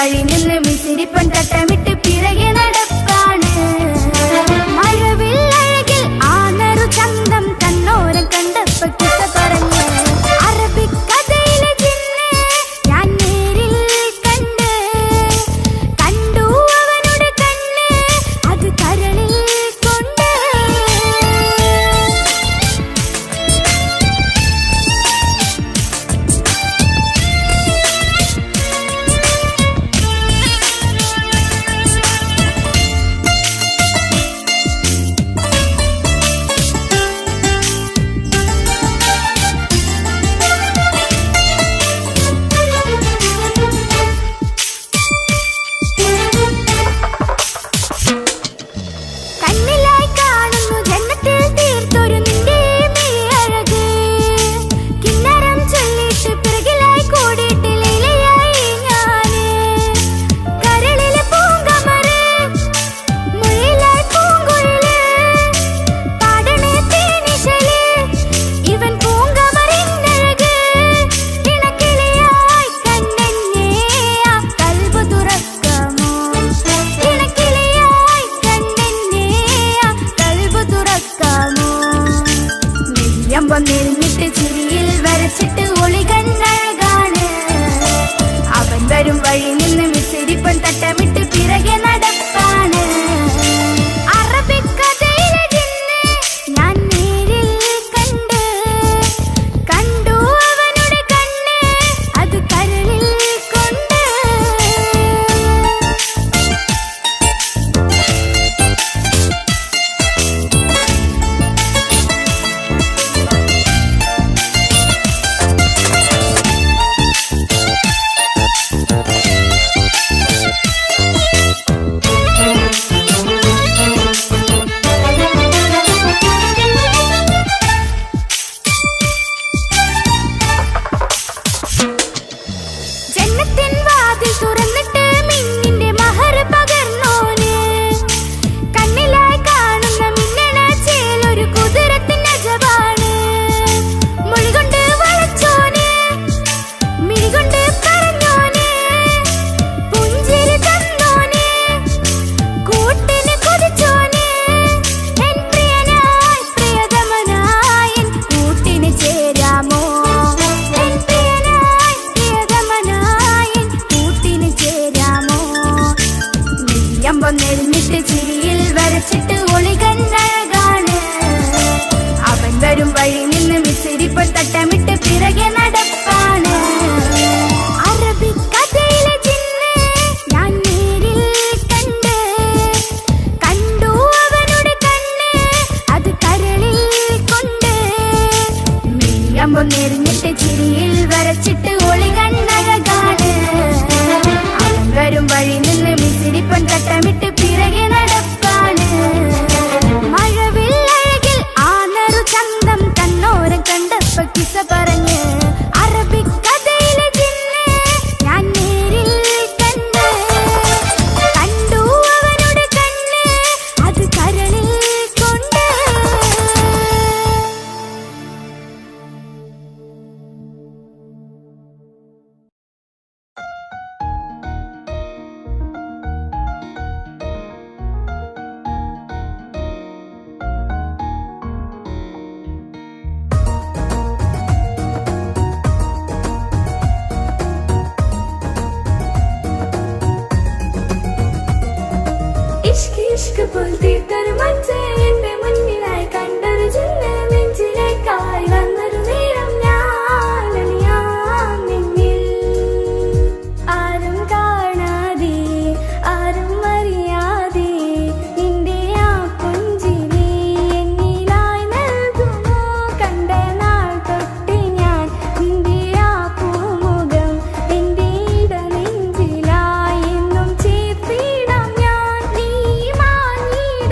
വഴി നിന്ന് മിസിരിപ്പൻ തട്ടമിട്ട് പിറകെ നടപ്പാണ്. മഴവില്ലഴകിൽ ആ നറു ചന്തം തന്നോരം കണ്ടപ്പ കിസ പറഞ്ഞ് അറബിക്കഥയിലെ ജിന്ന് ഞാൻ നേരിൽ കണ്ട് കണ്ടു അവനുടെ കണ്ണ് അത് കരളിൽ കൊണ്ട്. കണ്ണിലായി കാണുന്നു ജന്മത്തിൽ തീർത്തൊരു നിന്റെ മിഴിയഴക്. കിന്നരം ചൊല്ലിട്ട് പിറകിലായി കൂടിയിട്ട് ലീലയായി ഞാന്. കരളിലെ പൂങ്കമറ് മുഴിലായി പൂങ്കുഴല് പാടണേ തേനിശല് ഇവൻ പൂങ്കമറിന്നഴക്. ഇണക്കിളിയായി കണ്ണെന്നെ ആ കൽബ് തുറക്കാമോ? ഇണക്കിളിയായി കണ്ണെന്നെ ആ കൽബ് തുറക്കാമോ? നെയ്യമ്പം നെരിഞ്ഞിട്ട് ചിരിയിൽ വരച്ചിട്ട് ഒളി കണ്ണഴകാണ്. അവൻ വരും വഴി നിന്ന് മിസിരിപ്പൻ തട്ടമിട്ട് പിറകെ നടപ്പാണ്. അറബിക്കഥയിലെ ജിന്ന് ഞാൻ നേരിൽ കണ്ട് കണ്ടു അവനുടെ കണ്ണ് അത് കരളിൽ കൊണ്ട്. ജന്നത്തിൻ വാതിൽ തുറന്നിട്ട് മിന്നിന്റെ മഹർ പകർന്നോന്. കണ്ണിലായി കാണുന്ന മിന്നണ ചേലൊരു കുതിരത്തിൻ അജബാണ്. മൊഴികൊണ്ട് വളച്ചോന് മിഴികൊണ്ട് പറഞ്ഞോന് പുഞ്ചിരി തന്നോന് കൂട്ടിന് കൊതിച്ചോന്. എൻ പ്രിയനായി പ്രിയതമനായി എൻ കൂട്ടിന് ചേരാമോ? എൻ പ്രിയനായി പ്രിയതമനായി എൻ കൂട്ടിന് ചേരാമോ? നെയ്യമ്പം നെരിഞ്ഞിട്ട് ചിരിയിൽ വരച്ചിട്ട് ഒളി കണ്ണഴകാണ്. അവൻ വരും വഴി നിന്ന് മിസിരിപ്പൻ തട്ടമിട്ട് പിറകെ നടപ്പാണ്. അറബിക്കഥയിലെ ജിന്ന് ഞാൻ നേരിൽ കണ്ട് കണ്ടു അവനുടെ കണ്ണ് അത് കരളിൽ കൊണ്ട്. നെയ്യമ്പം നെരിഞ്ഞിട്ട് ചിരിയിൽ വരച്ചിട്ട് ഒളി കണ്ണഴകാണ്. അവൻ വരും വഴി നിന്ന് മിസിരിപ്പൻ തട്ടമിട്ട് പിറകെ നടപ്പാണ്. മഴവില്ലഴകിൽ ആ നറു ചന്തം തന്നോരം കണ്ടപ്പ കിസ പറഞ്ഞ് അറബിക്കഥയിലെ ജിന്ന് ഞാൻ നേരിൽ കണ്ട് കണ്ടു അവനുടെ കണ്ണ് അത് കരളിൽ കൊണ്ട്. ഇഷ്ക് ഇഷ്ക് പോൽ തീർത്തൊരു മഞ്ച് എന്റെ മുന്നിലായി കണ്ടൊരു ജിന്ന് നെഞ്ചിലേക്കായി വന്നൊരു നേരം ഞാൻ അലിയാൻ നിന്നിൽ. ആരും കാണാതെ ആരും അറിയാതെ നിന്റെ ആ പുഞ്ചിരി എന്നിലായി നൽകുമോ? കണ്ട നാൾ തൊട്ട് ഞാൻ നിന്റെ ആ പൂമുഖം എന്റെ ഇടനെഞ്ചിലായി എന്നും ചേർത്തിടാം ഞാൻ. നീ മാഞ്ഞിട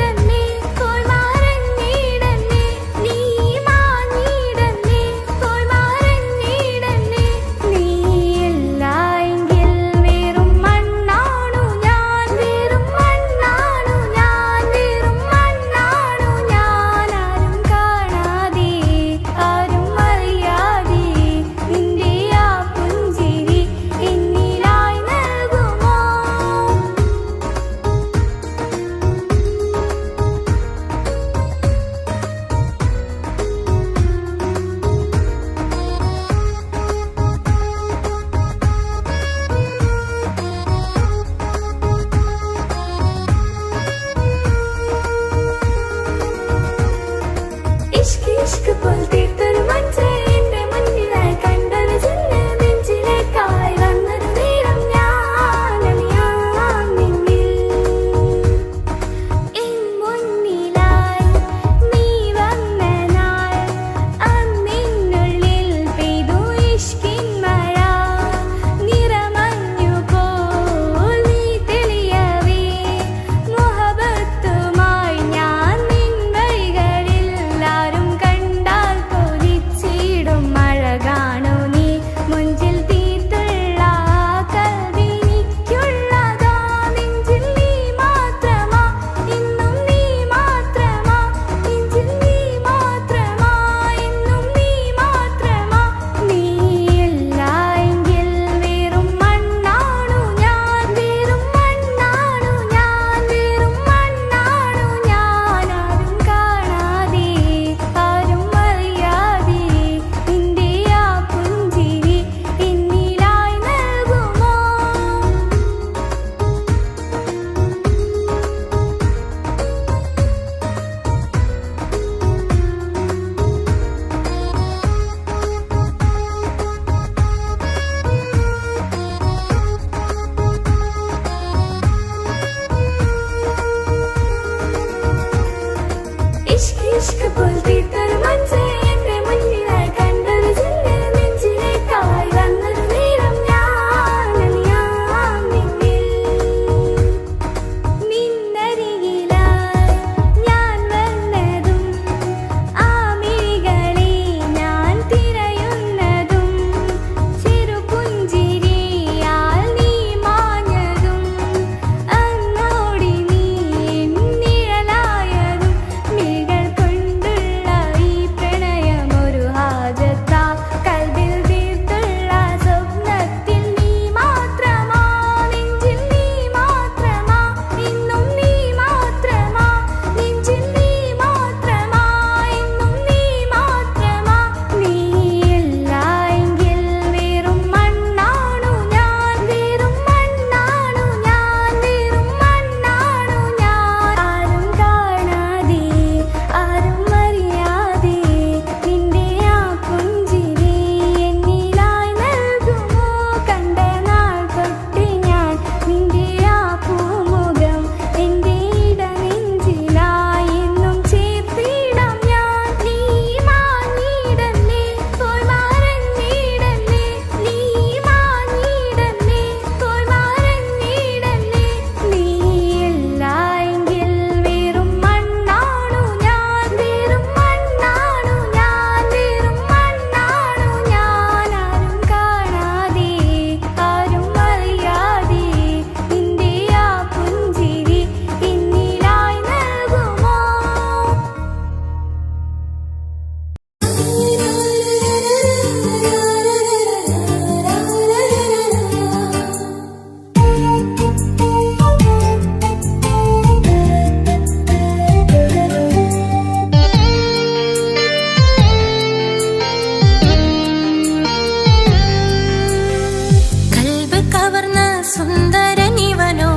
സുന്ദരനിവനോ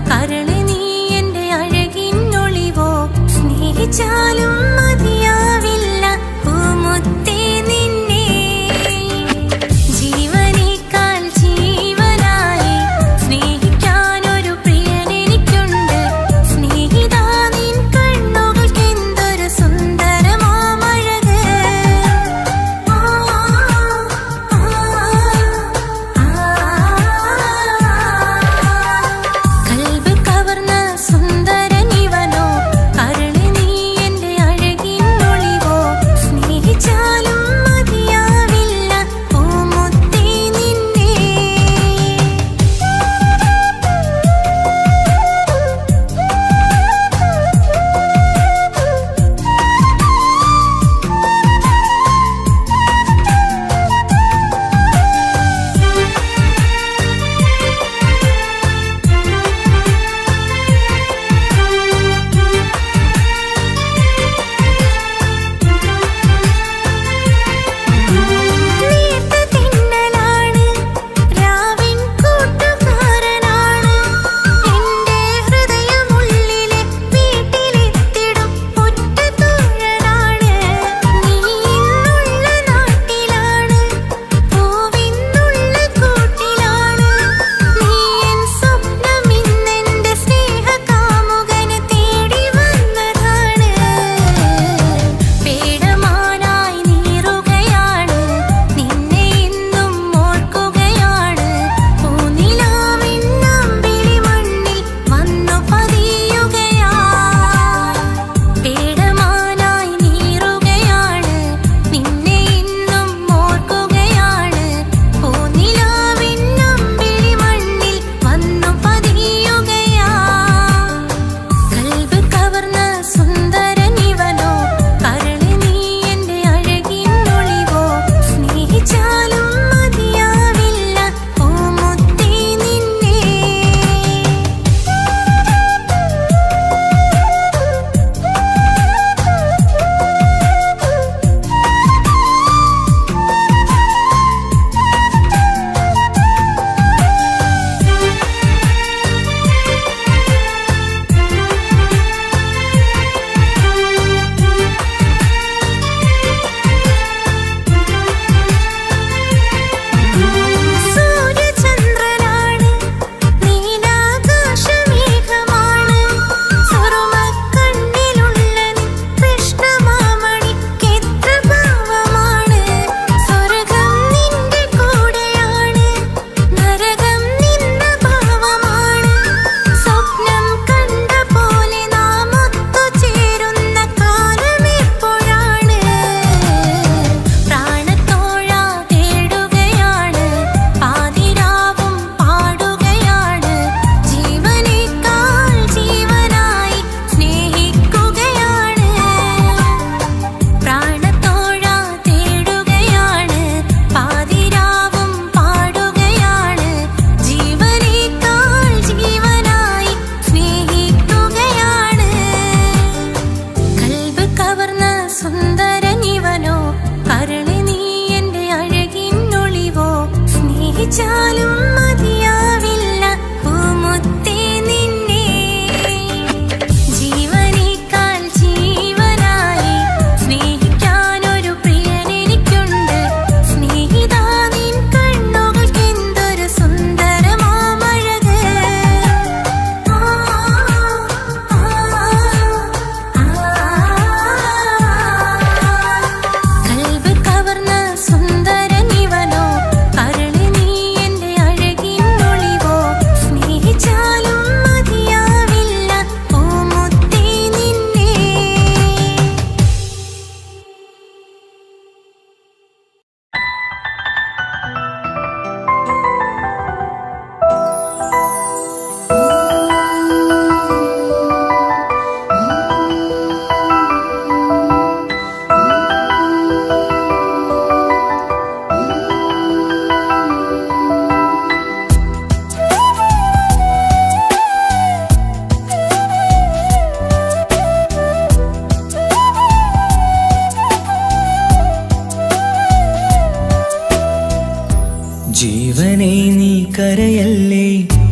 കരളെ നീ എന്റെ അഴകിന്നൊളിവോ സ്നേഹിച്ചാലും മതിയാവില്ല പൂമുത്തേ നിന്നെ ജീവനേക്കാൾ ജീവനായി സ്നേഹിക്കാനൊരു പ്രിയനെനിക്കുണ്ട് സ്നേഹിതാ നിൻ കണ്ണുകൾക്കെന്തൊരു സുന്ദരമാമഴക്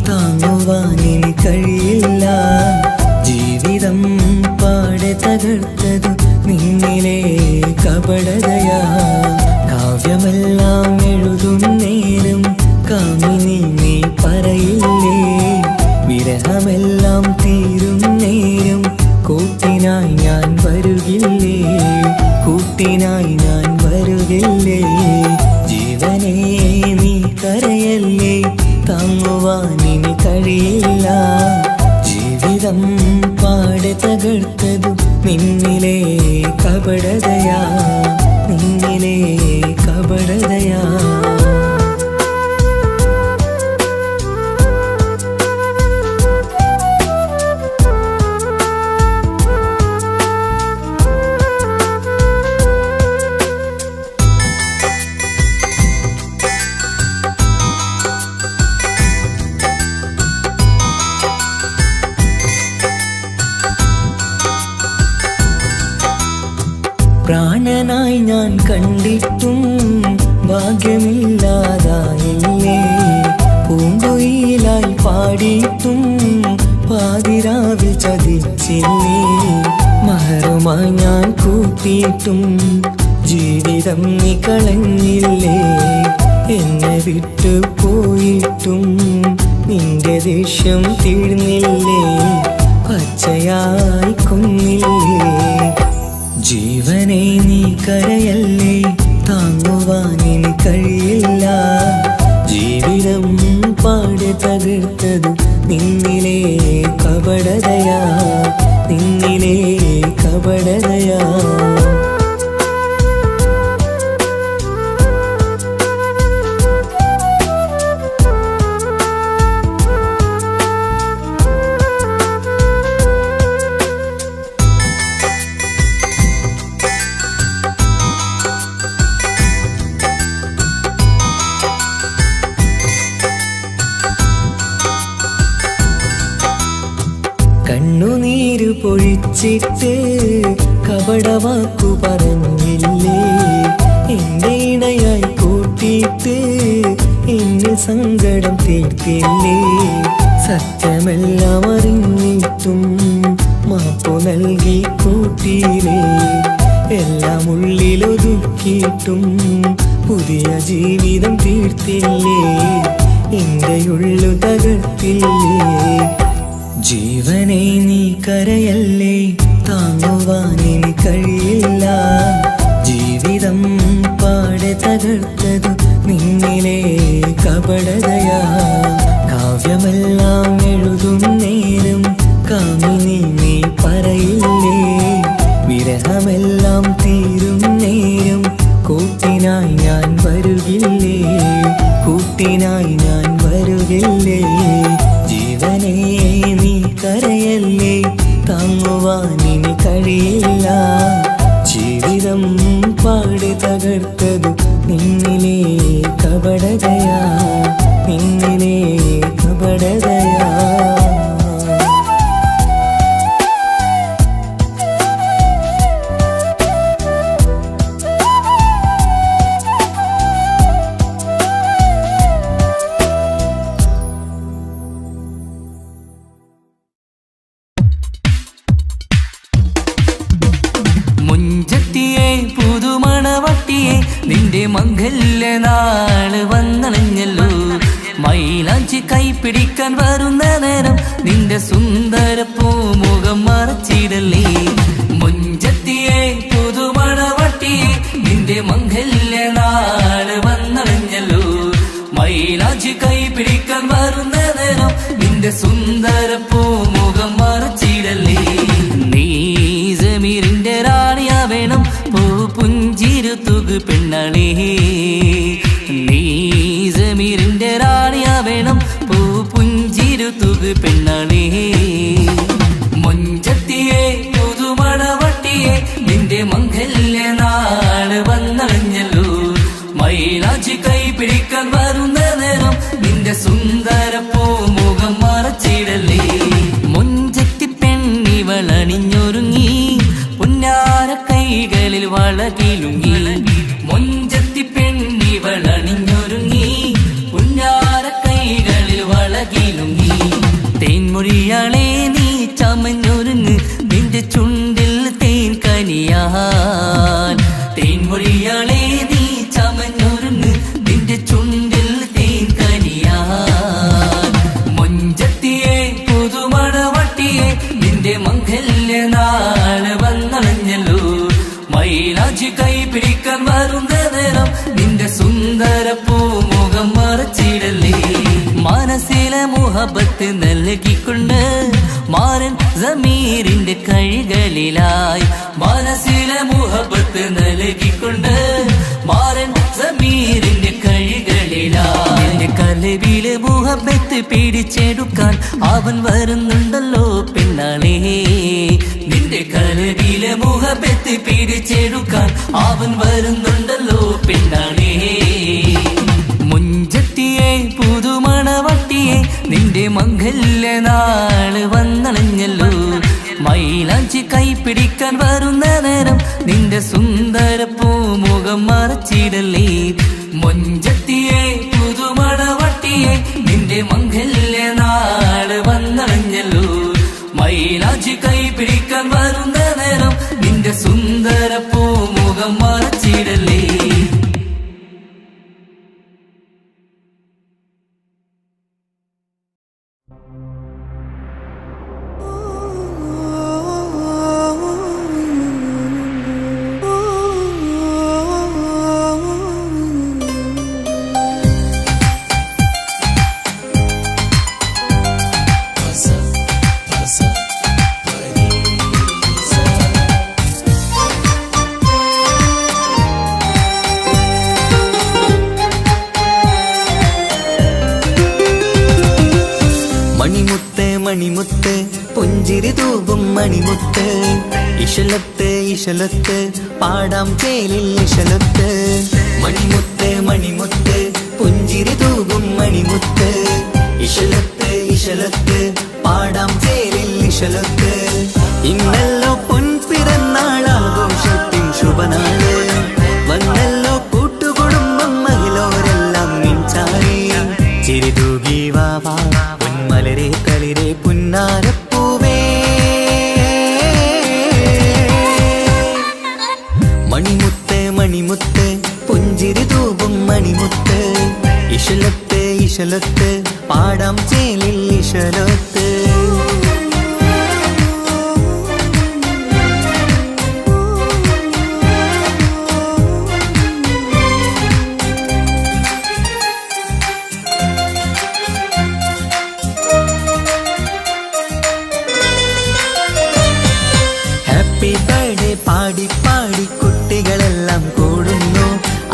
താങ്ങുവാനിനി കഴിയില്ല. ജീവിതം പാടെ തകർത്തതു നിന്നിലെ കപടതയാ. കാവ്യമെല്ലാം എഴുതും നേരം കാമിനി നീ പറയില്ലേ. വിരഹമെല്ലാം തീരും നേരം കൂട്ടിനായി ഞാൻ വരുകില്ലേ, കൂട്ടിനായി ഞാൻ വരുകില്ലേ. ജീവനേ നീ കരയല്ലേ, താങ്ങുവാനിനി കഴിയില്ല. ജീവിതം പാടെ തകർത്തതു നിന്നിലെ കപടതയാ, നിന്നിലെ കപടതയാ. പ്രാണനായി ഞാൻ കണ്ടിട്ടും ഭാഗ്യമില്ലാതായില്ലേ. പൂങ്കുയിലായി പാടിയിട്ടും പാതിരാവിൽ ചതിച്ചില്ലേ. മഹറുമായി ഞാൻ കൂട്ടിയിട്ടും ജീവിതം നീ കളഞ്ഞില്ലേ. എന്നെ വിട്ടു പോയിട്ടും നിന്റെ ദേഷ്യം തീർന്നില്ലേ, പച്ചയായി കൊന്നില്ലേ. ജീവനെ നീ കരയല്ലേ, താങ്ങുവാനിനി കഴിയില്ല. ജീവിതം പാടെ തകർത്തതു നിന്നിലെ കപടതയാ, നിന്നിലെ കപടതയാ. കണ്ണുനീര് പൊഴിച്ചിട്ട് കപടവാക്കു പറഞ്ഞില്ലേ. എന്റെ ഇണയായി കൂട്ടിയിട്ട് എന്നിൽ സങ്കടം തീർത്തില്ലേ. സത്യമെല്ലാം അറിഞ്ഞിട്ടും മാപ്പു നൽകി കൂട്ടിയില്ലേ. എല്ലാം ഉള്ളിലൊതുക്കിയിട്ടും പുതിയ ജീവിതം തീർത്തില്ലേ. എന്റെ ഉള്ളു തകർത്തില്ലേ. ജീവനെ നീ കരയല്ലേ, താങ്ങുവാനിനി കഴിയില്ല. ജീവിതം പാടെ തകർത്തതു നിന്നിലെ കപടതയാ. കാവ്യമെല്ലാം എഴുതും നേരം കാമിനി നീ പറയില്ലേ. വിരഹമെല്ലാം തീരും നേരം കൂട്ടിനായി ഞാൻ വരുകില്ലേ, കൂട്ടിനായി ഞാൻ വരുകില്ലേ. ജീവനേ നീ കരയല്ലേ, താങ്ങുവാനിനി കഴിയില്ല. ജീവിതം പാടെ തകർത്തതു നിന്നിലെ കപടതയാ, നിന്നിലെ കപടതയാ. നിന്റെ മംഗല്യനാള് വന്നണഞ്ഞല്ലോ. മൈലാഞ്ചി കൈപിടിക്കാൻ വരുന്ന നേരം നിന്റെ സുന്ദര പൂമുഖം മറച്ചിടല്ലേ. മുഞ്ചത്തിയെ പുതുമണവട്ടിയെ നിന്റെ മംഗല്യനാള് വന്നണഞ്ഞല്ലോ. മൈലാഞ്ചി കൈപിടിക്കാൻ വരുന്ന നേരം നിന്റെ സുന്ദര പൂമുഖം മറച്ചിടല്ലേ. നീ ജമീറിന്റെ റാണിയാ വേണം, പൂ പുഞ്ചിരു തുകു പെണ്ണളേ. നീ ജമീറിന്റെ റാണിയാ വേണം, പൂ പുഞ്ചിരു തുകു പെണ്ണളേ. മുഞ്ചത്തിയെ പുതുമണവട്ടിയെ നിന്റെ മംഗല്യനാള് വന്നണഞ്ഞല്ലോ. മൈലാഞ്ചി കൈപിടിക്കാൻ വരുന്ന നേരം നിന്റെ സുന്ദര പൂമു തേൻമൊഴിയാളെ നീ ചമഞ്ഞൊരുങ്ങ് നിന്റെ ചുണ്ടിൽ തേൻ കനിയാൻ തേൻമൊഴിയാളെ നീ ചമഞ്ഞൊരുങ്ങ് നിന്റെ ചുണ്ടിൽ തേൻ കനിയാൻ മൊഞ്ചത്തിയെ പുതുമണവട്ടിയെ നിന്റെ മംഗല്യനാള് വന്നണഞ്ഞല്ലോ മൈലാഞ്ചി കൈ പിടിക്കാൻ വരുന്ന നേരം നിന്റെ സുന്ദര പൂമുഖം മറച്ചിടല്ലേ മനസ്സിലെ മുഹബത്ത് നൽകിക്കൊണ്ട് മാരൻ സമീറിന്റെ കൈകളിലായി മനസ്സിലെ മുഹബത്ത് നൽകിക്കൊണ്ട് മാരൻ സമീറിന്റെ കൈകളിലായി എന്റെ കലവിലെ മുഹബത്ത് പിടിച്ചെടുക്കാൻ അവൻ വരുന്നുണ്ടല്ലോ പെണ്ണാളേ നിന്റെ കലവിലെ മുഹബത്ത് പിടിച്ചെടുക്കാൻ അവൻ വരുന്നുണ്ടല്ലോ പെണ്ണാളേ മുഞ്ചത്തിയെ പുതുമണവട്ടിയെ നിന്റെ മംഗല്യനാള് വന്നണഞ്ഞല്ലോ മൈലാഞ്ചി കൈ പിടിക്കാൻ വരുന്ന നേരം നിന്റെ സുന്ദര പൂമുഖം മറച്ചിടല്ലേ മുഞ്ചത്തിയെ പുതുമണവട്ടിയെ നിന്റെ മംഗല്യനാള് വന്നണഞ്ഞല്ലോ മൈലാഞ്ചി കൈ പിടിക്കാൻ വരുന്ന നേരം നിന്റെ സുന്ദര പൂമുഖം മറച്ചിടല്ലേ മണിമുത്ത് പുഞ്ചിരി തൂകും മണിമുത്ത് ഇശലത്ത് ഇശലത്ത് പാടാം ചേലിൽ ഇശലത്ത് മണിമുത്ത് മണിമുത്ത് പുഞ്ചിരി തൂകും മണിമുത്ത് ഇശലത്ത് ഇശലത്ത് പാടാം ചേലിൽ ഇശലത്ത് ഇന്നല്ലോ പൊൻപിറന്നാളാഘോഷത്തിൻ ശുഭനാള് വന്നല്ലോ കൂട്ടുകുടുംബം മഹിളോരെല്ലാം നിൻചാരി ചിരി തൂകി വാവാ പൊന്മലരെ കളിരെ പുന്നാരപ്പൂവേ മണിമുത്ത് മണിമുത്ത് പുഞ്ചിരി തൂകും മണിമുത്ത് ഇശലത്ത് ഇശലത്ത് പാടാം ചേലിൽ ഇശലത്ത് പാടി പാടി കുട്ടികളെല്ലാം കൂടുന്നു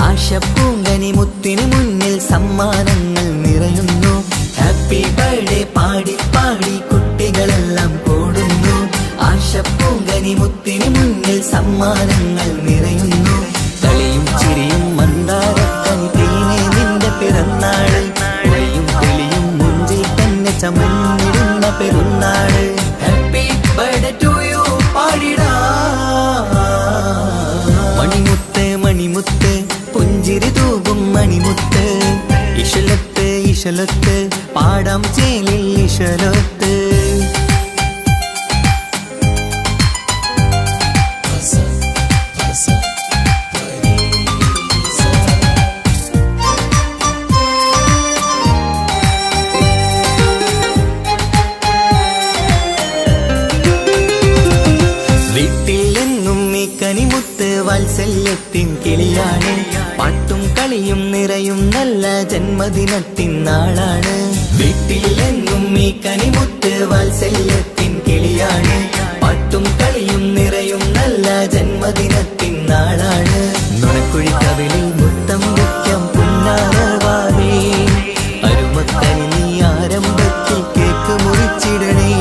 ആശപ്പൂങ്കനി മുത്തിന് മുന്നിൽ സമ്മാനങ്ങൾ നിറയുന്നു ഹാപ്പി ബർത്ത്ഡേ പാടി പാടി കുട്ടികളെല്ലാം കൂടുന്നു ആശപ്പൂങ്കനി മുത്തിന് മുന്നിൽ സമ്മാനങ്ങൾ നിറയുന്നു കളിയും ചിരിയും മന്ദാരക്കനി തേനെ നിന്റെ പിറന്നാള് ഒളിയും തെളിയും മുഞ്ചിൽ തന്നെ ചമഞ്ഞിടുന്ന പെരുന്നാള് ഹാപ്പി ബർത്ത്ഡേ ടു യു പാടിടാ മണിമുത്ത് മണിമുത്ത് പുഞ്ചിരി തൂകും മണിമുത്ത് ഇശലത്ത് ഇശലത്ത് പാടാം ചേലിൽ ഇശലത്ത് കനിമുത്ത് വാത്സല്യത്തിൻ കിളിയാണ് പാട്ടും കളിയും നിറയും നല്ല ജന്മദിനത്തിൻ നാളാണ് വീട്ടിൽ എങ്ങും ഈ കനിമുത്ത് വാത്സല്യത്തിൻ കിളിയാണ് പാട്ടും കളിയും നിറയും നല്ല ജന്മദിനത്തിൻ നാളാണ് നുണക്കുഴിക്കവിളിൽ മുത്തം വയ്ക്കാം പുന്നാരവാനേ അരുമക്കനി നീ ആരംഭത്തിൽ കേക്ക് മുറിച്ചിടണേ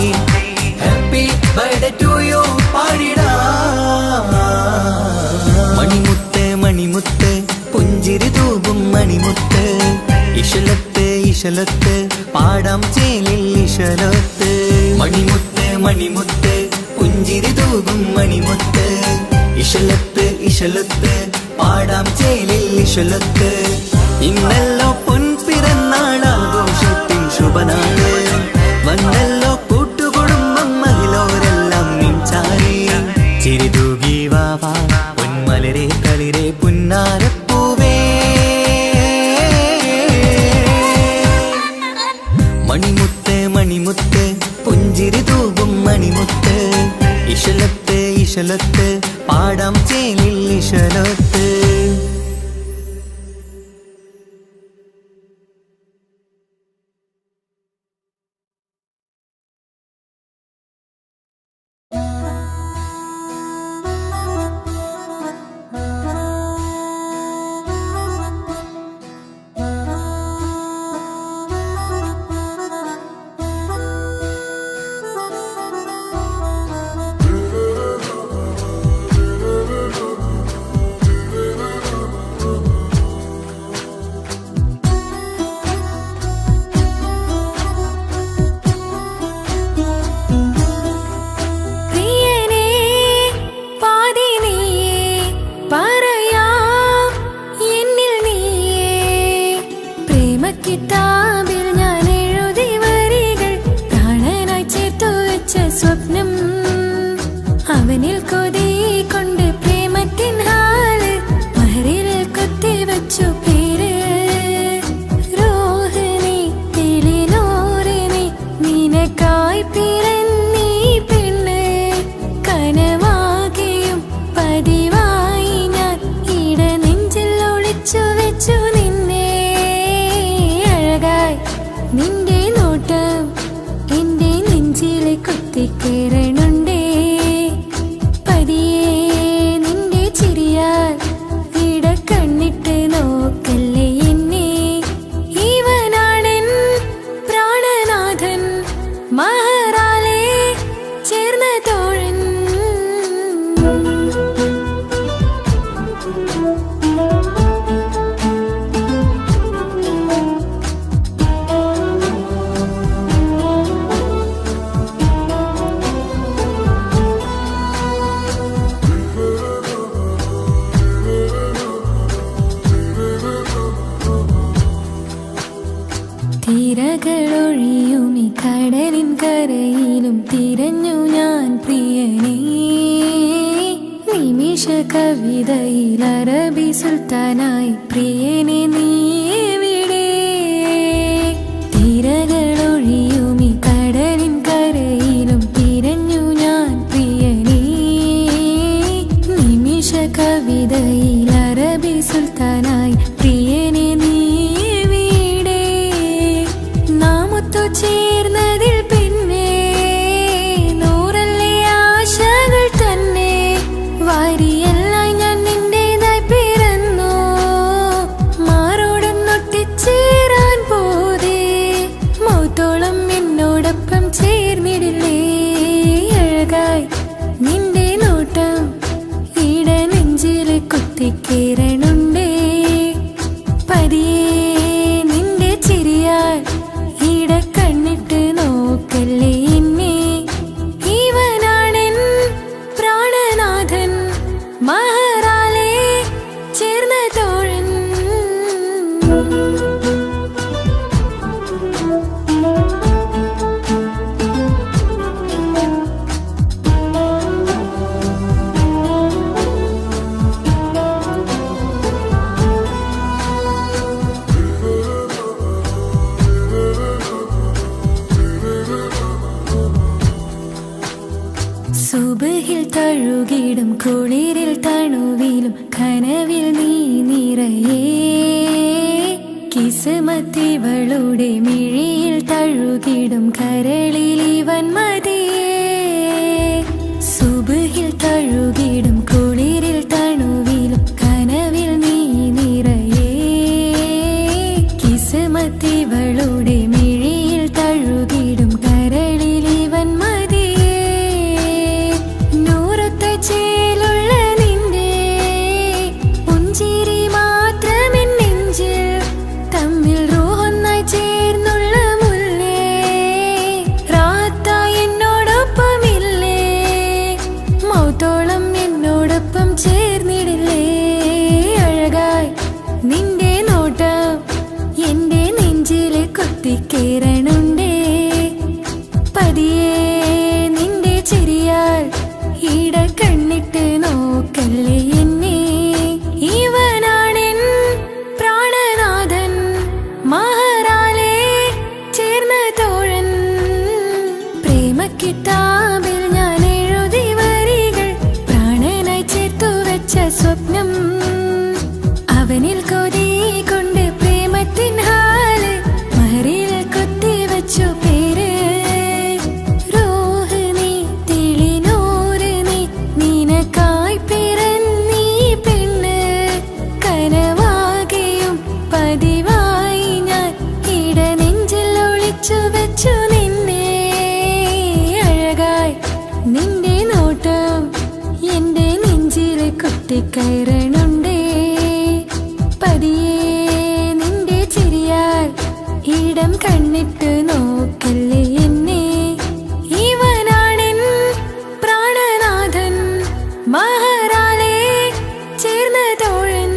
ഹാപ്പി ബർത്ത്ഡേ ടു യു പാടിടാ മണിമുത്ത് മണിമുത്ത് പുഞ്ചിരി തൂകും മണിമുത്ത് ഇശലത്ത് ഇശലത്ത് പാടാം ചേലിൽ ഇശലത്ത് മണിമുത്ത് മണിമുത്ത് പുഞ്ചിരി തൂകും മണിമുത്ത് ഇശലത്ത് ഇശലത്ത് പാടാം ചേലിൽ ഇശലത്ത് ഇന്നല്ലോ പൊൻപിറന്നാളാഘോഷത്തിൻ ശുഭനാള് വന്നല്ലോ മണിമുത്ത് പുഞ്ചിരി തൂകും മണിമുത്ത് ഇശലത്ത് ഇശലത്ത് പാടാം ചേലിൽ ഇശലത്ത്. കിതാബിൽ ഞാൻ എഴുതി വരികൾ പ്രാണനായി ചേർത്തു വെച്ച സ്വപ്നം അവനിൽ കൊതി കൊണ്ട് പ്രേമത്തിൻ ഹാല് മഹറിൽ കൊത്തി വെച്ചു പേര് രോഹിണി തെളിനോറിനി നിനക്കായി പിറന്നീ പെണ്ണ് കനവാകെയും പതിവായി ഞാൻ ഇട നെഞ്ചിൽ ഒളിച്ചു വെച്ചു നിന്റെ നോട്ടം എന്റെ നെഞ്ചിലെ കുത്തിക്കേറണുണ്ടേ പതിയെ നിന്റെ ചിരിയാൽ ഇട കണ്ണിട്ട് നോക്കല്ലേ എന്നെ ഇവനാണെൻ പ്രാണനാഥൻ മഹറാലെ ചേർന്ന തോഴൻ തിരകളൊഴിയുമി കടലിൻ കരയിലും തിരഞ്ഞു ഞാൻ പ്രിയനേ നിമിഷ കവിതയിൽ അറബി സുൽത്താനായി പ്രിയനെ നീ എവിടെ തിരകളൊഴിയുമി കടലിൻ കരയിലും തിരഞ്ഞു ഞാൻ പ്രിയനേ നിമിഷ കവിതയിൽ അറബി സുൽത്താനായി പ്രിയനെ നീ ചേർന്നതിൽ പിന്നെ നൂറല്ലേ ആശകൾ തന്നെ വാരിയെല്ലാം ഞാൻ നിന്റേതായി പിറന്നു മാറോടൊന്നൊട്ടിച്ചേരാൻ പോതേ മൗത്തോളം എന്നോടൊപ്പം ചേർന്നിടില്ലേ അഴകായി നിന്റെ നോട്ടം ഇട നെഞ്ചില് കുത്തിക്കേറണുണ്ടേ പതിയെ നിന്റെ ചിരിയാൽ കണ്ണിട്ട് നോക്കല്ലേ എന്നെ ഇവനാണെൻ പ്രാണനാഥൻ മഹറാലെ ചേർന്ന തോഴൻ സുബഹിൽ തഴുകിടും കുളിരിൽ തണുവിലും കനവിൽ നീ നിറയേ കിസ്മത്തിവളുടെ മിഴിയിൽ തഴുകിടും കരളിൽ ഇവൻ മതിയേ സുബഹിൽ തഴുകിടും കുളിരിൽ തണുവിലും കനവിൽ നീ നിറയേ കിസ്മത്തിവളുടെ മിഴിയിൽ തഴുകിടും കരളിൽ ഇവൻ മതിയേ ചേലുള്ള നിന്റെ പുഞ്ചിരി മാത്രമെൻ നെഞ്ചിൽ തമ്മിൽ റൂഹൊന്നായി ചേർന്നുള്ള മുല്ലേ കിതാബിൽ ഞാൻ എഴുതി വരികൾ പ്രാണനായി ചേർത്തു വെച്ച സ്വപ്നം അവനിൽ കൊതി കൊണ്ട് പ്രേമത്തിൻ ഹാല് മഹറിൽ കൊത്തി വെച്ചു പേര് റൂഹ് നീ തെളിനൂറ് നീ നിനക്കായി പിറന്നീ പെണ്ണ് കനവാകെയും പതിവായി ഞാൻ ഇടനെഞ്ചിൽ ഒളിച്ചു വെച്ചു നിന്നെ അഴകായി നിന്റെ നോട്ടം എന്റെ നെഞ്ചിൽ കുത്തിക്കയറണുണ്ടേ പതിയെ നിന്റെ ചിരിയാൽ ഇടം കണ്ണിട്ട് നോക്കല്ലേ എന്നെ ഇവനാണെൻ പ്രാണനാഥൻ മഹാരാലേ ചേർന്ന തോഴൻ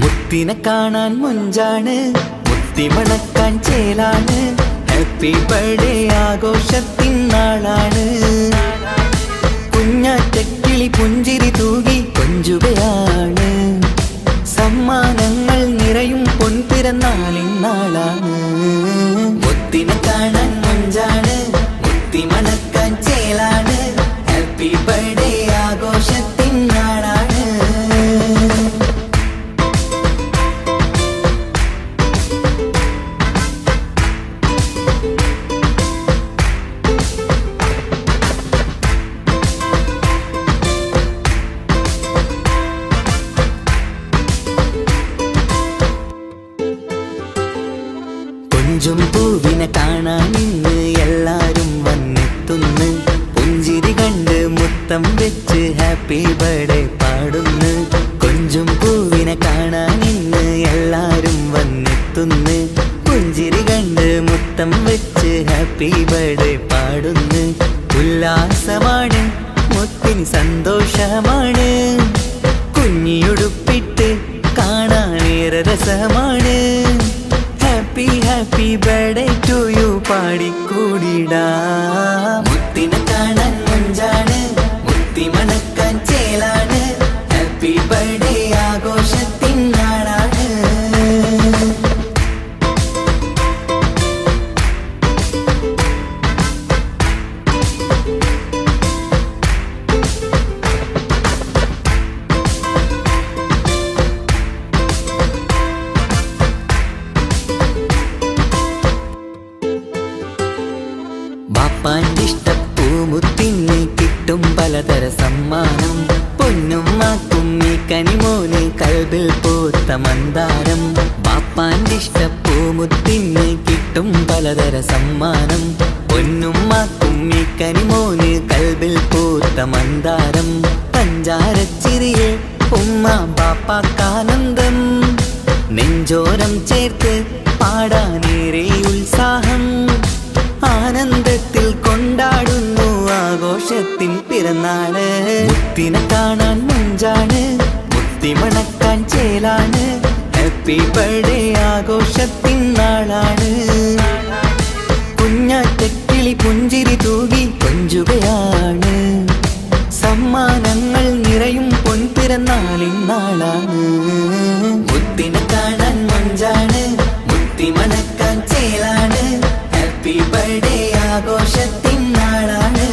മുത്തിനെ കാണാൻ മുഞ്ചാണ് മുത്തിമണക്കാൻ ചേലാണ് ഹാപ്പി ബർത്ത്ഡേ ആഘോഷത്തിൻ നാളാണ് കുഞ്ഞാറ്റക്കിളി പുഞ്ചിരി തൂകി കൊഞ്ചുകയാണ് സമ്മാനങ്ങൾ നിറയും പൊൻപിറന്നാളിൻ നാളാണ് മുത്തിനെ കാണാൻ മുഞ്ചാണ് മുത്തിമണക്കാൻ ചേലാണ് ഹാപ്പി ബർത്ത്ഡേ ആഘോഷത്തിൻ നാളാണ് കൊഞ്ചും പൂവിനെ കാണാൻ ഇന്ന് എല്ലാരും വന്നെത്തുന്നു പുഞ്ചിരി കണ്ട് മുത്തം വെച്ച് ഹാപ്പി ബർത്ത്ഡേ പാടുന്നു കൊഞ്ചും പൂവിനെ കാണാൻ ഇന്ന് എല്ലാരും വന്നെത്തുന്നു പുഞ്ചിരി കണ്ട് മുത്തം വെച്ച് ഹാപ്പി ബർത്ത്ഡേ പാടുന്നു ഉല്ലാസമാണ് മുത്തിന് സന്തോഷമാണ് കുഞ്ഞിയുടുപ്പിട്ട് കാണാനേറെ രസമാണ് happy happy birthday to you പാടിക്കൂടിടാ മുത്തിനെ കാണാൻ മുഞ്ചാണ് മുത്തി മണക്കാൻ ചേലാണ് ഹാപ്പി ബർത്ത്ഡേ ആഘോഷത്തിൻ നാളാണ് ബാപ്പാന്റെ ഇഷ്ടപ്പൂമുത്തിന് കിട്ടും പലതര സമ്മാനം പൊന്നും മാക്കും ഈ കനിമോന് കൽബിൽ പൂത്ത മന്ദാരം ബാപ്പാന്റെ ഇഷ്ടപ്പൂമുത്തിന് കിട്ടും പലതര സമ്മാനം പൊന്നും മാക്കും ഈ കനിമോന് കൽബിൽ പൂത്ത മന്ദാരം പഞ്ചാരച്ചിരിയെ ഉമ്മ ബാപ്പാക്കാനന്ദം നെഞ്ചോരം ചേർത്ത് പാടാനേറെ ഉത്സാഹം ആനന്ദത്തിൽ കൊണ്ടാടുന്നു ആഘോഷത്തിൻ പിറന്നാള് മുത്തിനെ കാണാൻ മുഞ്ചാണ് മുത്തി മണക്കാൻ ചേലാണ് ഹാപ്പി ബർത്ത്ഡേ ആഘോഷത്തിൻ നാളാണ് കുഞ്ഞാറ്റക്കിളി പുഞ്ചിരി തൂകി കൊഞ്ചുകയാണ് സമ്മാനങ്ങൾ നിറയും പൊൻപിറന്നാളിൻ നാളാണ് മുത്തിനെ കാണാൻ മുഞ്ചാണ് മുത്തി മണക്കാൻ ചേലാണ് ഹാപ്പി ബർത്ത്ഡേ ആഘോഷത്തിൻ നാളാണ്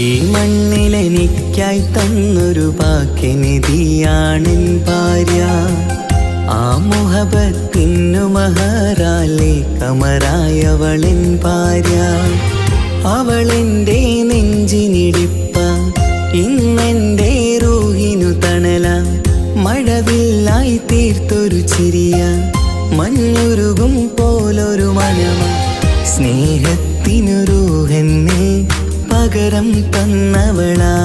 ഈ മണ്ണിലെനിക്കായി തന്നൊരു വാക്കിനിധിയാണെൻ ഭാര്യ. ആ മുഹബത്തിനു മഹറാലെ കമറായവളൻ ഭാര്യ. അവളെൻ്റെ നെഞ്ചിനിടിപ്പ, ഇന്നെൻ്റെ റൂഹിനു തണല. മഴവില്ലായി തീർത്തൊരു ചിരിയ, മഞ്ഞുരുകും പോലൊരു മനമ. സ്നേഹത്തിനു റൂഹെന്നെ പകരം തന്നവളാ.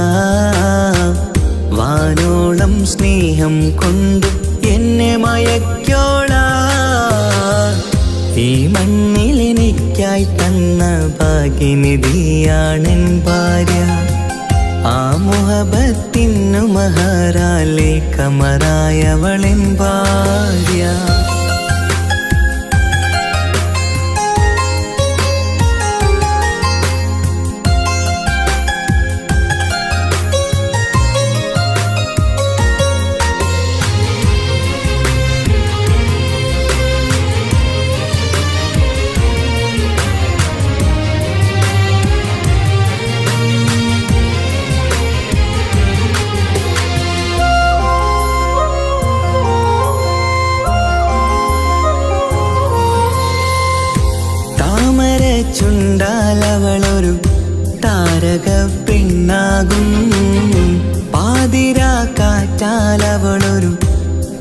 വാനോളം സ്നേഹം കൊണ്ടു എന്നെ മയക്കോളാ. ഈ മണ്ണിൽ എനിക്കായി തന്ന ഭാഗ്യനിധിയാണെൻ ഭാര്യ. ആ മുഹബത്തിനു മഹറാലെ കമറായവളെൻ ഭാര്യ. ചുണ്ടാലവളൊരു താരക പെണ്ണാകും. പാതിരാ കാറ്റാലവളൊരു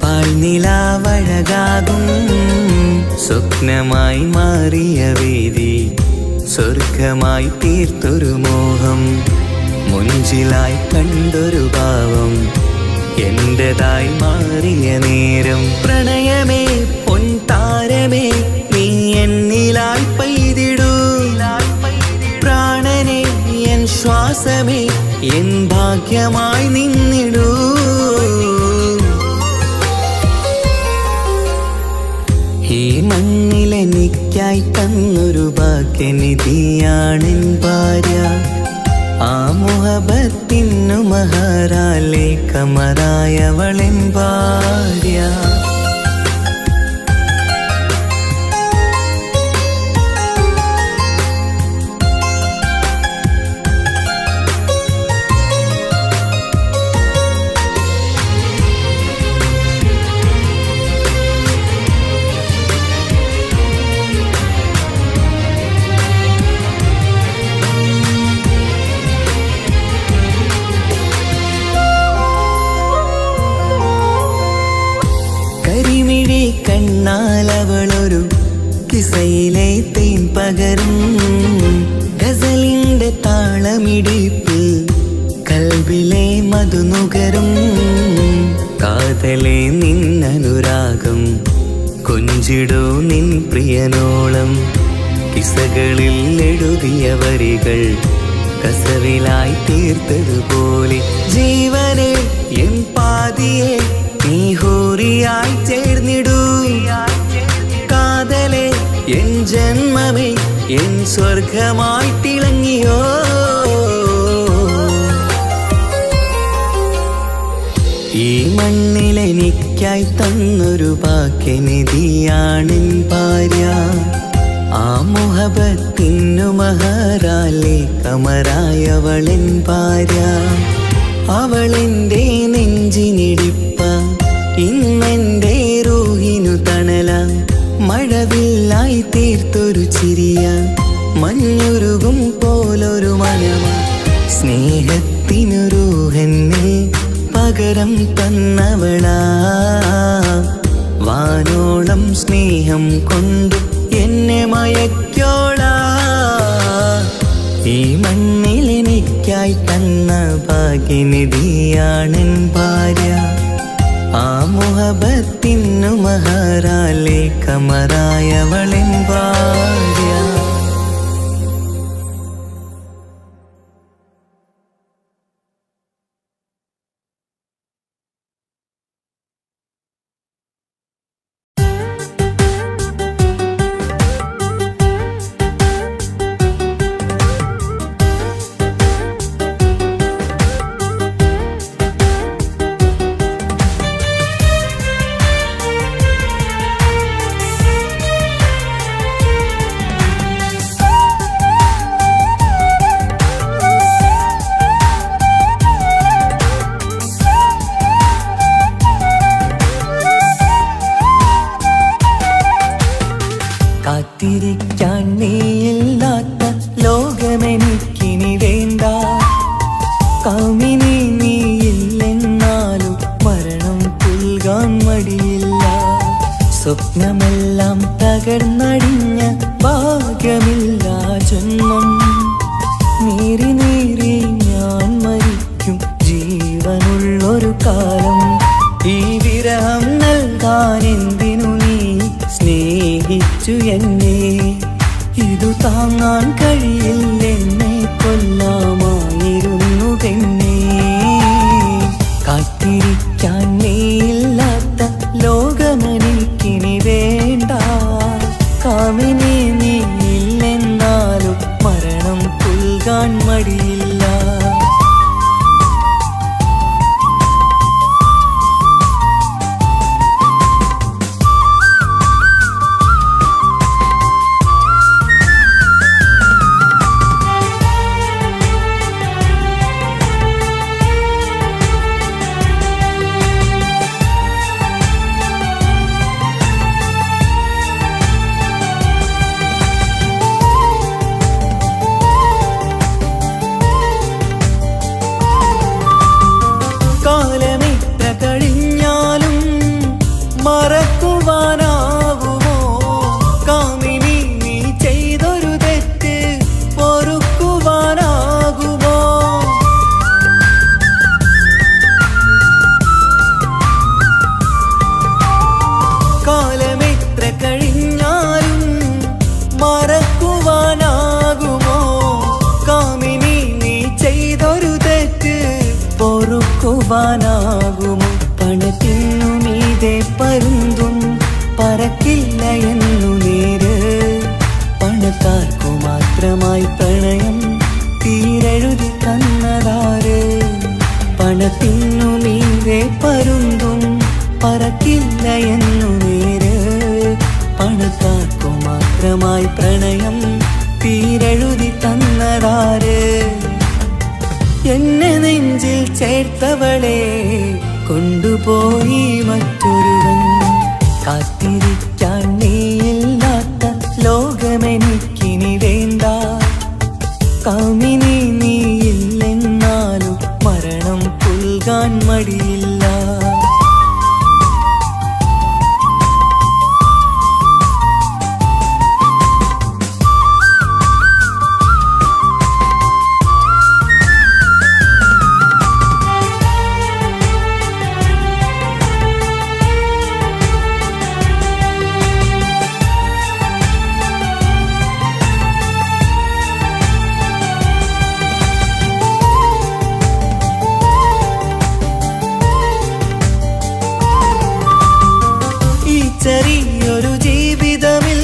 പാൽനിലാവഴകാകും. സ്വപ്നമായി മാറിയ വേദി സ്വർഗമായി തീർത്തൊരു മോഹം. മുഞ്ചിലായി കണ്ടൊരു ഭാവം എന്റേതായി മാറിയ നേരം. പ്രണയമേ പൊൻതാരമേ നീ എന്നിലായി പെയ്തിടൂ. പ്രാണനെ എൻ ശ്വാസമേ എൻ ഭാഗ്യമായി നിന്നിടൂ. ഈ മണ്ണിലെനിക്കായി തന്നൊരു ഭാഗ്യനിധിയാണെൻ ഭാര്യ. ആ മുഹബത്തിനു മഹറാലെ കമറായവളെൻ ഭാര്യ. കണ്ണാലവളൊരു കിസയിലെ തേൻ പകരും. ഗസലിന്റെ താളമിടിപ്പിൽ കൽബിലെ മധുനുകരും. കാതലെ നിന്നനുരാഗം കൊഞ്ചിടൂ നിൻ പ്രിയനോളം. കിസകളിൽ എഴുതിയ വരികൾ കസവിലായി തീർത്തതുപോലെ. ജീവനെ എൻ പാതിയെ നീ ഹൂറിയായി ചേർന്നിടൂ. കാതലെ എൻ ജന്മമേ എൻ സ്വർഗമായി തിളങ്ങിയോ. ഈ മണ്ണിലെനിക്കായി തന്നൊരു ഭാഗ്യനിധിയാണെൻ ഭാര്യ. ആ മുഹബത്തിനു മഹറാലെ കമറായവളെൻ ഭാര്യ. അവളെൻ്റെ നെഞ്ചിനിടിപ്പ, ഇന്നെൻ്റെ റൂഹിനു തണല. മഴവില്ലായി തീർത്തൊരു ചിരിയ, മഞ്ഞുരുകും പോലൊരു മനമ. സ്നേഹത്തിനു റൂഹെന്നെ പകരം തന്നവളാ. വാനോളം സ്നേഹം കൊണ്ടു എന്നെ മയക്കോളാ. ഈ മണ്ണിലെനിക്കായി തന്ന ഭാഗ്യനിധിയാണെൻ ഭാര്യ. ആ മുഹബത്തിനു മഹറാലെ കമറായവളെൻ ഭാര്യ. കാത്തിരിക്കാൻ നീയില്ലാത്ത ലോകമെനിക്കിനി വേണ്ട. കാമിനി നീയില്ലെന്നാലും മരണം പുൽകാൻ മടിയില്ല. സ്വപ്നമെല്ലാം തകർന്നടിഞ്ഞ ഭാഗ്യമില്ല ജന്മം. നീറി നീറി ഞാൻ മരിക്കും ജീവനുള്ളൊരു കാലം. ഈ വിരഹം നൽകാൻ എന്തിനു നീ സ്നേഹിച്ചു എന്നെ? ഇതു താങ്ങാൻ കഴിയില്ലെന്നെ കൊല്ലാമായിരുന്നു പെണ്ണേ. കാത്തിരിക്കാൻ നീയില്ലാത്ത ലോകമെനിക്കിനി വേണ്ട. കാമിനി നീയില്ലെന്നാലും മരണം പുൽകാൻ മടിയില്ല. കാലമെത്ര കഴിഞ്ഞാലും മറക്കുവാനാകുമോ? കാമിനി നീ ചെയ്തൊരു തെറ്റ് പൊറുക്കുവാനാകുമോ? കാലമെത്ര കഴിഞ്ഞാലും മറക്കുവാനാകുമോ? കാമിനി നീ ചെയ്തൊരു തെറ്റ് പൊറുക്കുവാനാകുമോ? പണത്തിനു മീതെ പരുന്തും പറക്കില്ല എന്നു നേര്. പണക്കാർക്കു മാത്രമായി പ്രണയം തീരെഴുതി തന്നതാര്? പണത്തിനു മീതെ പരുന്തും പറക്കില്ല എന്നു നേര്. പണക്കാർക്കു മാത്രമായി പ്രണയം തീരെഴുതി തന്നതാര്? എന്നെ നെഞ്ചിൽ ചേർത്തവളെ കൊണ്ടുപോയി മറ്റൊരുവൻ. കാത്തിരിക്കാൻ നീയില്ലാത്ത ലോകമെനിക്കിനി വേണ്ട. കാമിനി നീയില്ലെന്നാലും മരണം പുൽകാൻ മടിയില്ല. ചെറിയൊരു ജീവിതമിൽ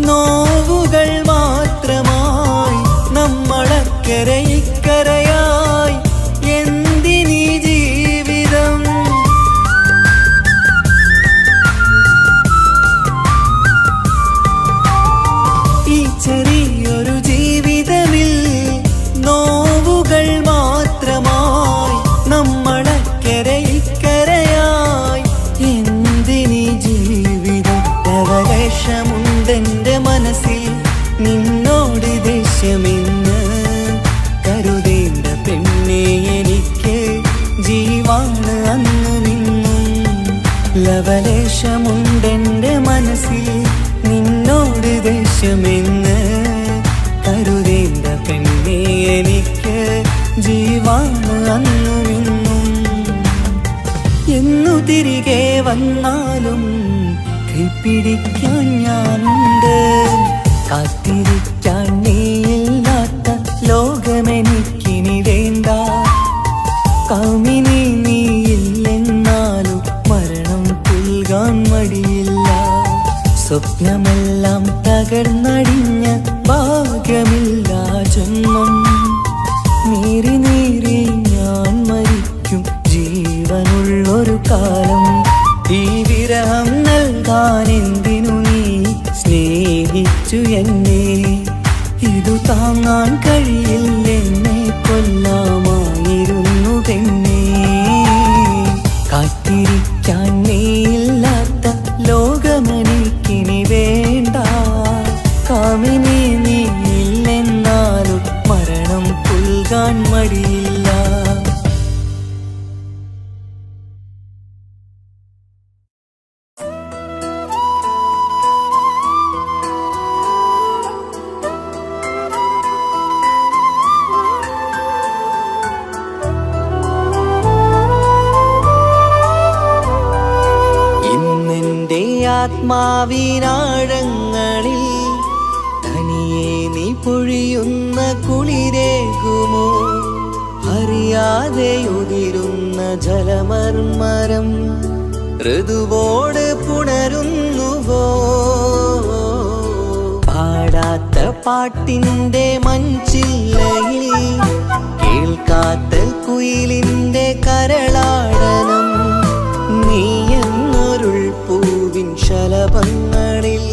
നോവുകൾ മാത്രമായി നമ്മളക്കരെ ഇക്കരയായി എന്തിനീ ജീവിതം? ഈ ചെറിയൊരു ജീവിതമിൽ നോവുകൾ മാത്രമായി നമ്മളക്കരെ ഇക്കരയായി എന്തിനീ ജീവിതം? ലവലേശമുണ്ടെന്റെ മനസ്സിൽ നിന്നോട് ദേഷ്യമെന്ന് കരുതേണ്ട പെണ്ണെ എനിക്ക് ജീവാണ് അന്നു നിന്നും. ലവലേശമുണ്ടെന്റെ മനസ്സിൽ നിന്നോട് ദേഷ്യമെന്ന് കരുതേണ്ട പെണ്ണെ എനിക്ക് ജീവാണ് അന്നു നിന്നും. എന്നു തിരികെ വന്നാലും കൈപ്പിടിക്കാൻ ഞാനുണ്ട്. കാത്തിരിക്കാൻ നീയില്ലാത്ത ലോകമെനിക്കിനി വേണ്ട. കാമിനി നീയില്ലെന്നാലും മരണം പുൽകാൻ മടിയില്ല. സ്വപ്നമെല്ലാം തകർന്നടിഞ്ഞ ഭാഗ്യമില്ല ജന്മം. നീറി നീറി ഞാൻ മരിക്കും ജീവനുള്ളൊരു കാലം. ഈ വിരഹം നൽകാൻ എന്തിനു നീ സ്നേഹിച്ചു എന്നെ? ഇതു താങ്ങാൻ കഴിയില്ലെന്നെ കൊല്ലാമായിരുന്നു പെണ്ണേ. കാത്തിരിക്കാൻ നീയില്ലാത്ത ലോകമെനിക്കിനി വേണ്ട. ആത്മാവിനാഴങ്ങളിൽ തനിയെ നീ പൊഴിയുന്ന കുളിരേകുമോ? അറിയാതെ ഉതിരുന്ന ജലമർമരം ഋതുവോട് പുണരുന്നുവോ? പാടാത്ത പാട്ടിൻ്റെ മഞ്ചില്ലയിൽ കേൾക്കാത്ത കുയിലിൻ്റെ കരളാടനം നീ എന്നൊരുൾ പൂവിൻ ശലഭങ്ങളിൽ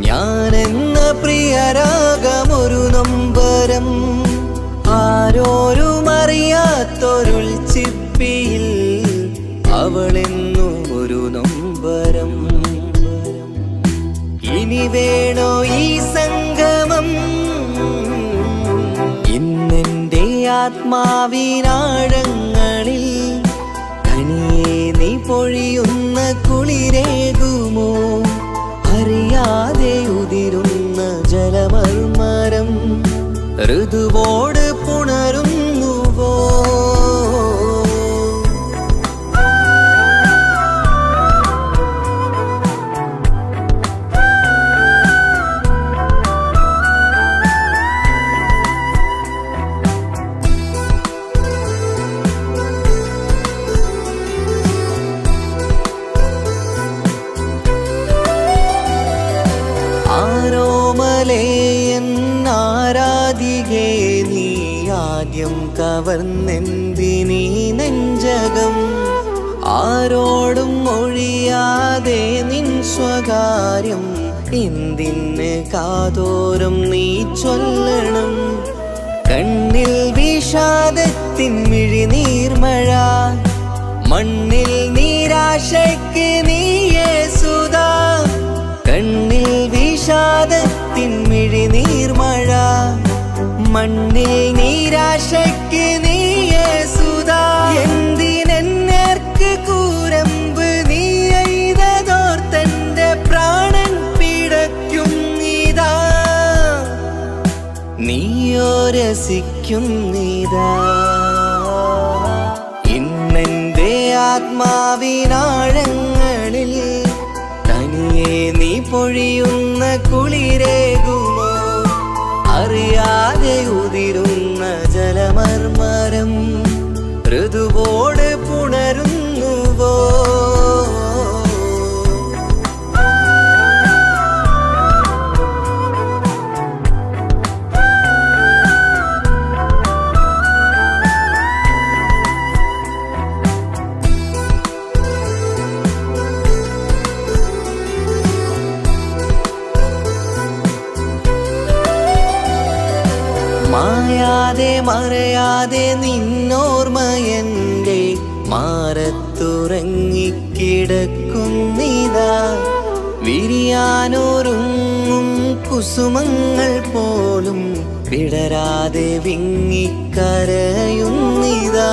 ഞാനെന്ന പ്രിയരാഗമൊരു നൊമ്പരം ആരോരും അറിയാത്തൊരുൾ ചിപ്പിയിൽ അവളെന്നും ഒരു നൊമ്പരം. ഇനി വേണോ ഈ സംഗമം? ഇന്നെൻ്റെ ആത്മാവിനാഴങ്ങളിൽ തനിയെ നീ പൊഴിയുന്ന കുളിരേകുമോ? അറിയാതെ ഉതിരുന്ന ജലമർമരം ഋതുവോട് പുണരുന്നുവോ? ആരാധികേ നീ ആദ്യം കവർന്നെന്തിനീ നെഞ്ചകം? ആരോടും ഒഴിയാതെ നിൻ സ്വകാര്യം എന്തിന് കാതോരം നീ ചൊല്ലണം? കണ്ണിൽ വിഷാദത്തിൻ മിഴിനീർമഴ മണ്ണിൽ നിരാശയ്ക്ക് നീയേ സുധാ. കണ്ണിൽ വിഷാദത്തിൻ മിഴിനീർമഴ മണ്ണിൽ നിരാശയ്ക്ക് നീയേ സുധാ. എന്തിനെന്നേർക്ക് കൂരമ്പ് നീ എയ്തതോർത്തന്റെ പ്രാണൻ പിടയ്ക്കും നീതാ. നീയോ രസിക്കും നീതാ. ഇന്നെന്റെ ആത്മാവിനാഴങ്ങളിൽ തനിയെ നീ പൊഴിയുന്ന കുളിരേകുമോ? അറിയാതെ ഉതിരുന്ന ജലമർമരം ഋതുവോട് പുണരുന്നുവോ? മായാതെ മറയാതെ നിന്നോർമ്മയൻ്റെ മാറത്തുറങ്ങിക്കിടക്കുന്നിതാ. വിരിയാനൊരുങ്ങും കുസുമങ്ങൾ പോലും വിടരാതെ വിങ്ങിക്കരയുന്നിതാ.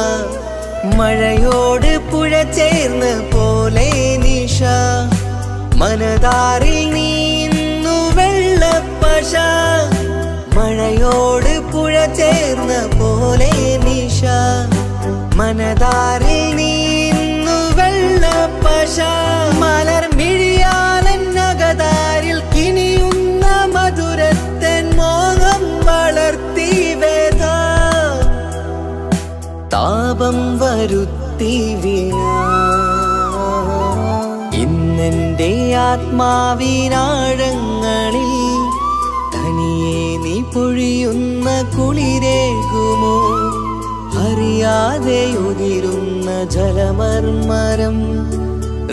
മഴയോട് പുഴ ചേർന്ന പോലെ നിശ മനതാറിൽ നീന്നു വെള്ളപ്പശ. മഴയോട് പുഴ ചേർന്ന പോലെ നിശ മനതാറിൽ നീന്നു വെള്ളപ്പശ. മലർമിഴിയാലന്നകതാരിൽ കിനിയുന്ന മധുരത്തൻ മോഹം വളർത്തി വേദ താപം വരുത്തി വീണ. ഇന്നെൻ്റെ ആത്മാവിനാഴങ്ങളിൽ തനിയെ നീ പൊഴിയുന്ന കുളിരേകുമോ? അറിയാതെ ഉതിരുന്ന ജലമർമരം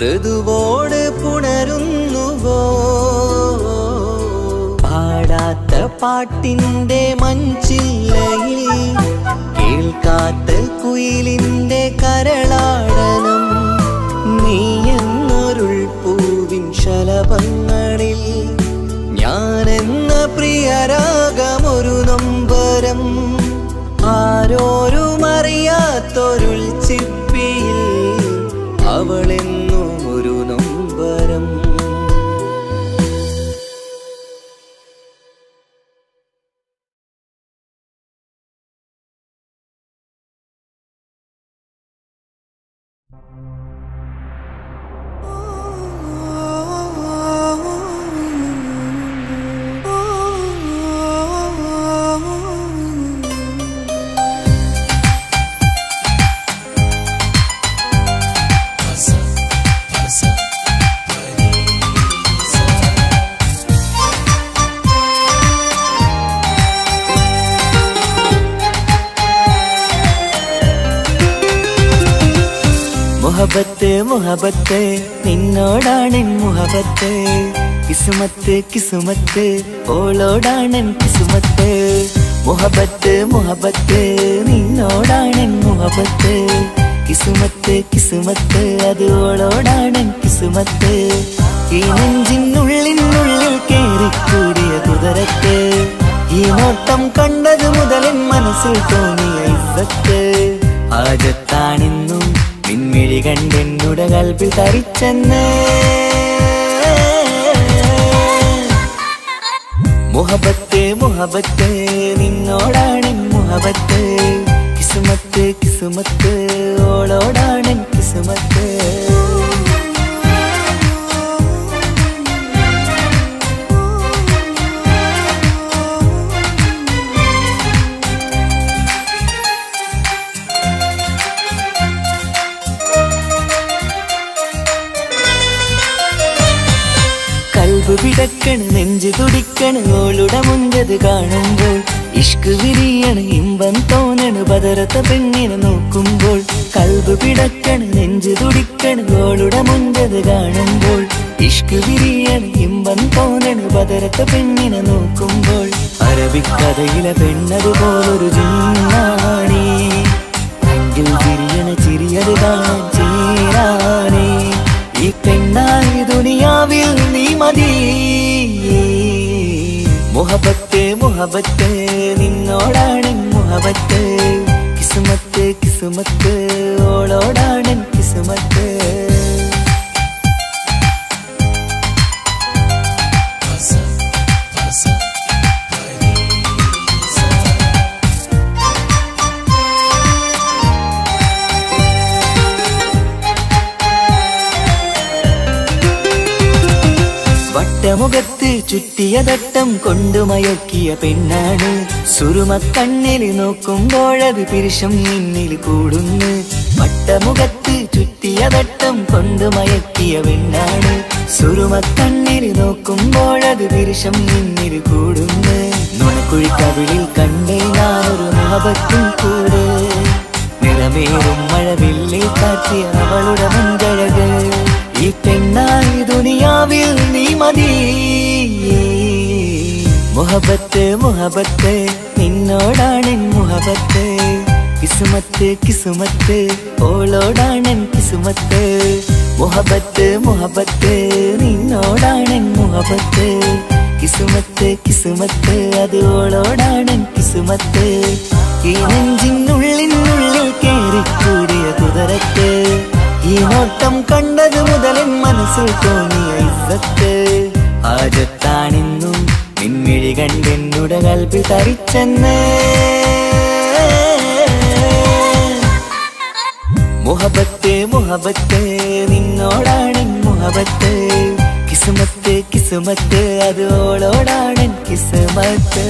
ഋതുവോട് പുണരുന്നുവോ? പാടാത്ത പാട്ടിൻ്റെ മഞ്ചില്ലയിൽ കേൾക്കാത്ത കുയിലിൻ്റെ കരളാടനം നീ എന്നൊരുൾ പൂവിൻ ശലഭങ്ങളിൽ ഞാനെന്ന പ്രിയരാഗമൊരു നൊമ്പരം ആരോരും അറിയാത്തൊരുൾ ചിപ്പിയിൽ അവളെന്നും ഒരു നൊമ്പരം. മുഹബത്ത് മുഹബത്ത് നിന്നോടാണെൻ മുഹബത്ത് കിസുമത്ത് കിസുമത്ത് ഓളോടാണെൻ കിസുമത്ത് മുഹബത്ത് മുഹബത്ത് നിന്നോടാണെൻ മുഹബത്ത് കിസുമത്ത് കിസുമത്ത് അത് ഓളോടാണെൻ കിസുമത്ത് ഈ നെഞ്ചിനുള്ളിനുള്ളിൽ കേറിക്കൂടിയ കുതിരത്ത് ഈ നോട്ടം കണ്ടത് മുതലൻ മനസ്സിൽ തോന്നിയ ഇസ്സത്ത് ആജത്താണെന്നും നിൻമിഴി കണ്ടെന്നുടെ കൽപ്പിൽ തരിച്ചെന്ന് മുഹബത്ത് മുഹബത്ത് നിന്നോടാണെൻ മുഹബത്ത് കിസുമത്ത് കിസുമത്ത് ഓളോടാണെൻ കിസുമത്ത് കൽബ് പിടക്കണ് നെഞ്ചു തുടിക്കണ് ഓളുടെ മുഞ്ചത് കാണുമ്പോൾ ഇഷ്ക് വിരിയണ് ഇമ്പം തോന്നണ് ബദറത്ത പെണ്ണിനെ നോക്കുമ്പോൾ കൽബ് പിടക്കണ് നെഞ്ചു തുടിക്കണ് ഓളുടെ മുഞ്ചത് കാണുമ്പോൾ ഇഷ്ക് വിരിയണ് ഇമ്പം തോന്നണ് ബദറത്ത പെണ്ണിനെ നോക്കുമ്പോൾ അറബിക്കഥയിലെ പെണ്ണതുപോലൊരു ജിന്നാണി എങ്കിൽ വിരിയണ ചിരിയത് കാണാൻ ചേരാനേ ഈ പെണ്ണായി ദുനിയാവിൽ നീ മതി മുഹബത്ത് മുഹബത്ത് നിന്നോടാണെൻ മുഹബത്ത് കിസുമത്ത് കിസുമത്ത് ഓളോടാണെൻ കിസുമത്ത് വട്ടമുഖത്ത് ചുറ്റിയ തട്ടം കൊണ്ടു മയക്കിയ പെണ്ണാണ് സുറുമക്കണ്ണിൽ നോക്കുമ്പോഴത് പിരിശം നിന്നിൽ കൂടുന്നു വട്ടമുഖത്ത് ചുറ്റിയ തട്ടം കൊണ്ടു മയക്കിയ പെണ്ണാണ് സുറുമക്കണ്ണിൽ നോക്കുമ്പോഴത് പിരിശം നിന്നിൽ കൂടുന്നു നുണക്കുഴിക്കവിളിൽ കണ്ടേ ഞാനൊരു മുഹബത്തും കൂടെ നിറമേറും മഴവില്ലിൽ കാറ്റിയ അവളുടെ മുൻകഴക് ഈ പെണ്ണായി ദുനിയാവിൽ നീ മതി മുഹബത്ത് മുഹബത്ത് നിന്നോടാണെൻ മുഹബത്ത് കിസുമത്ത് കിസുമത്ത് ഓളോടാണെൻ കിസുമത്ത് മുഹബത്ത് മുഹബത്ത് നിന്നോടാണെൻ മുഹബത്ത് കിസുമത്ത് കിസുമത്ത് അത് ഓളോടാണെൻ കിസുമത്ത് ഈ നെഞ്ചിനുള്ളിനുള്ളിൽ കേറിക്കൂടിയ കുതിരത്ത് ഈ നോട്ടം കണ്ടത് മുതലൻ മനസ്സിൽ തോന്നിയ ഇസ്സത്ത് ആജത്താണെന്നും നിൻമിഴി കണ്ടെന്നുടെ കൽപ്പിൽ തരിച്ചെന്ന് മുഹബത്ത് മുഹബത്ത് നിന്നോടാണെൻ മുഹബത്ത് കിസുമത്ത് കിസുമത്ത് അത് ഓളോടാണെൻ കിസുമത്ത്